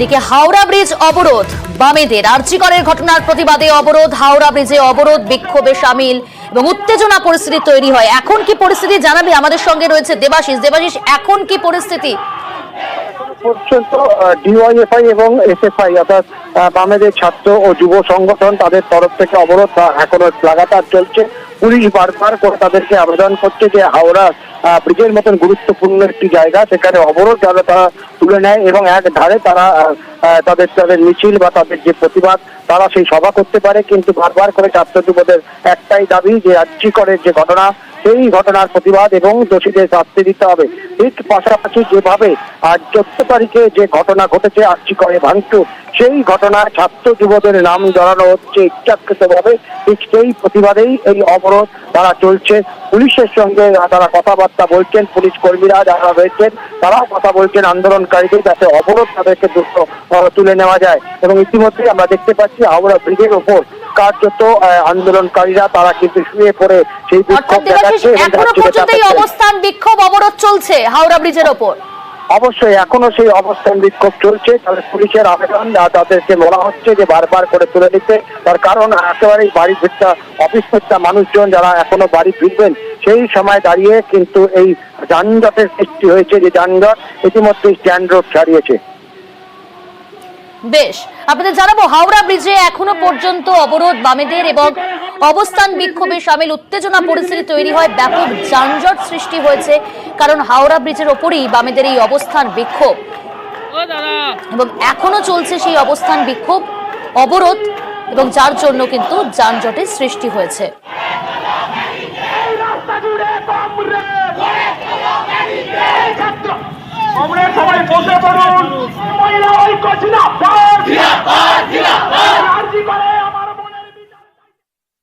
এদিকে হাওড়া ব্রিজ অবরোধ, বামেদের আরজিকরের ঘটনার প্রতিবাদে অবরোধ, হাওড়া ব্রিজে অবরোধ বিক্ষোভে সামিল এবং উত্তেজনা পরিস্থিতি তৈরি হয়। এখন কি পরিস্থিতি জানাবে, আমাদের সঙ্গে রয়েছে দেবাশিস। দেবাশিস, এখন কি পরিস্থিতি? পর্যন্ত ডিওয়াইএফআই এবং এসএফআই অর্থাৎ বামেদের ছাত্র ও যুব সংগঠন তাদের তরফ থেকে অবরোধ এখনো লাগাতার চলছে। পুলিশ বারবার করে তাদেরকে আবেদন করছে যে হাওড়া ব্রিজের মতন গুরুত্বপূর্ণ একটি জায়গা, সেখানে অবরোধ যারা তারা তুলে নেয় এবং এক ধারে তারা তাদের মিছিল বা তাদের যে প্রতিবাদ তারা সেই সভা করতে পারে। কিন্তু বারবার করে ছাত্র যুবদের একটাই দাবি যে আরজিকরের যে ঘটনা, সেই ঘটনার প্রতিবাদ এবং দোষীদের শাস্তি দিতে হবে। ঠিক পাশাপাশি যেভাবে আজ 14 তারিখে যে ঘটনা ঘটেছে আরজিকরে ভাঙচুর, সেই ঘটনায় ছাত্র যুবদের নাম জড়ানো হচ্ছে ইচ্ছাকৃতভাবে, ঠিক সেই প্রতিবাদেই এই অবরোধ তারা চলছে। পুলিশের সঙ্গে তারা কথাবার্তা বলছেন, পুলিশ কর্মীরা যারা রয়েছেন তারাও কথা বলছেন আন্দোলনকারীদের, যাতে অবরোধ তাদেরকে দ্রুত তুলে নেওয়া যায়। এবং ইতিমধ্যে আমরা দেখতে পাচ্ছি হাওড়া ব্রিজের ওপর কার্যত আন্দোলনকারীরা তারা কিন্তু শুয়ে পড়ে সেই বিক্ষোভ দেখাচ্ছে। এখনো পর্যন্ত এই অবস্থান বিক্ষোভ অবরোধ চলছে হাওড়া ব্রিজের ওপর? অবশ্যই এখনো সেই অবস্থান বিক্ষোভ চলছে। তাদের পুলিশের আবেদন তাদেরকে বলা হচ্ছে যে বারবার করে তুলে নিতে, তার কারণ একেবারেই বাড়ি ফিরতে অফিস ফিরতে মানুষজন যারা এখনো বাড়ি ফিরবেন সেই সময় দাঁড়িয়ে কিন্তু এই যানজটের সৃষ্টি হয়েছে, যে যানজট ইতিমধ্যে স্ট্যান্ড রোড ছাড়িয়েছে। বেশ, আপনাদের জানাবো হাওড়া ব্রিজে এখনো পর্যন্ত অবরোধ বামেদের এবং অবস্থান বিক্ষোভে সামিল, উত্তেজনা পরিস্থিতি তৈরি হয়, ব্যাপক যানজট সৃষ্টি হয়েছে, কারণ হাওড়া ব্রিজের ওপরই বামেদের এই অবস্থান বিক্ষোভ এবং এখনো চলছে সেই অবস্থান বিক্ষোভ অবরোধ, এবং যার জন্য কিন্তু যানজটের সৃষ্টি হয়েছে।